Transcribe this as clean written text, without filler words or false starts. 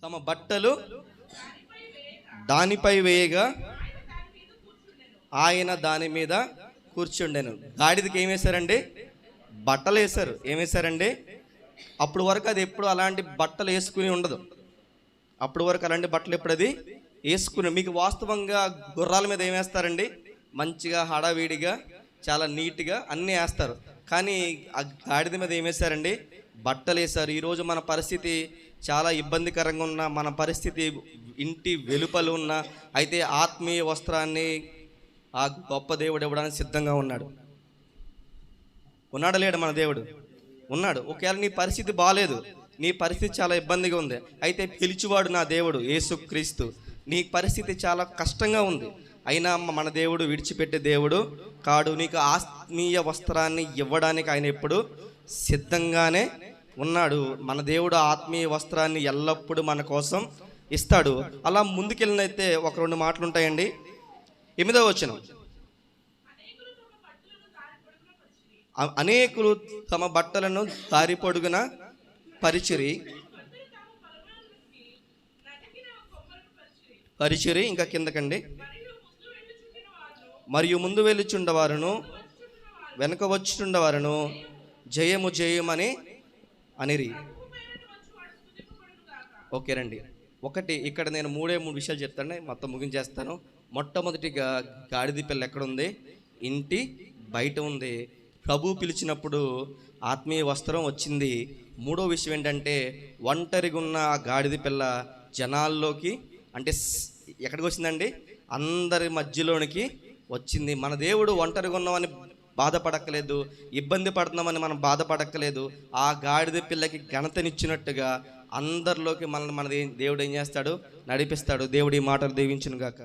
తమ బట్టలు దానిపై వేయగా ఆయన దాని మీద కూర్చుండెను. గాడిదకి ఏం వేశారండి? బట్టలు వేశారు. ఏం వేశారండి? అప్పుడు వరకు అది ఎప్పుడు అలాంటి బట్టలు వేసుకుని ఉండదు. అప్పుడు వరకు అలాంటి బట్టలు ఎప్పుడు అది వేసుకుని, మీకు వాస్తవంగా గుర్రాల మీద ఏం వేస్తారండి? మంచిగా హడావిడిగా చాలా నీట్గా అన్నీ వేస్తారు. కానీ ఆ గాడిద మీద ఏం వేశారండి? బట్టలు వేశారు. ఈరోజు మన పరిస్థితి చాలా ఇబ్బందికరంగా ఉన్న, మన పరిస్థితి ఇంటి వెలుపలు ఉన్న, అయితే ఆత్మీయ వస్త్రాన్ని ఆ గొప్ప దేవుడు ఇవ్వడానికి సిద్ధంగా ఉన్నాడు. ఉన్నాడు లేడు? మన దేవుడు ఉన్నాడు. ఒకవేళ నీ పరిస్థితి బాగాలేదు, నీ పరిస్థితి చాలా ఇబ్బందిగా ఉంది, అయితే పిలిచివాడు నా దేవుడు యేసుక్రీస్తు. నీ పరిస్థితి చాలా కష్టంగా ఉంది, అయినా మన దేవుడు విడిచిపెట్టే దేవుడు కాడు. నీకు ఆత్మీయ వస్త్రాన్ని ఇవ్వడానికి ఆయన ఎప్పుడు సిద్ధంగానే ఉన్నాడు. మన దేవుడు ఆత్మీయ వస్త్రాన్ని ఎల్లప్పుడూ మన కోసం ఇస్తాడు. అలా ముందుకెళ్ళినైతే ఒక రెండు మాటలు ఉంటాయండి. 8వ వచనం, అనేకులు తమ బట్టలను దారి పొడుగున పరిచిరి. ఇంకా కిందకండి, మరియు ముందు వెళ్ళుచుండవారును వెనక వచ్చుచుండవారును జయము జయమని అనిరి. ఓకే రండి. ఒకటి ఇక్కడ నేను మూడు విషయాలు చెప్తాను, మొత్తం ముగించేస్తాను. మొట్టమొదటిగా గాడిద పిల్ల ఎక్కడుంది? ఇంటి బయట ఉంది. ప్రభు పిలిచినప్పుడు ఆత్మీయ వస్త్రం వచ్చింది. మూడో విషయం ఏంటంటే, ఒంటరిగా ఉన్న ఆ గాడిద పిల్ల జనాల్లోకి, అంటే ఎక్కడికి వచ్చిందండి? అందరి మధ్యలోనికి వచ్చింది. మన దేవుడు ఒంటరిగా ఉన్నామని బాధపడక్కలేదు, ఇబ్బంది పడుతున్నామని మనం బాధపడక్కలేదు. ఆ గాడిద పిల్లకి ఘనతనిచ్చినట్టుగా అందరిలోకి మన దేవుడు ఏం చేస్తాడు? నడిపిస్తాడు. దేవుడి మాటలు దీవించును గాక.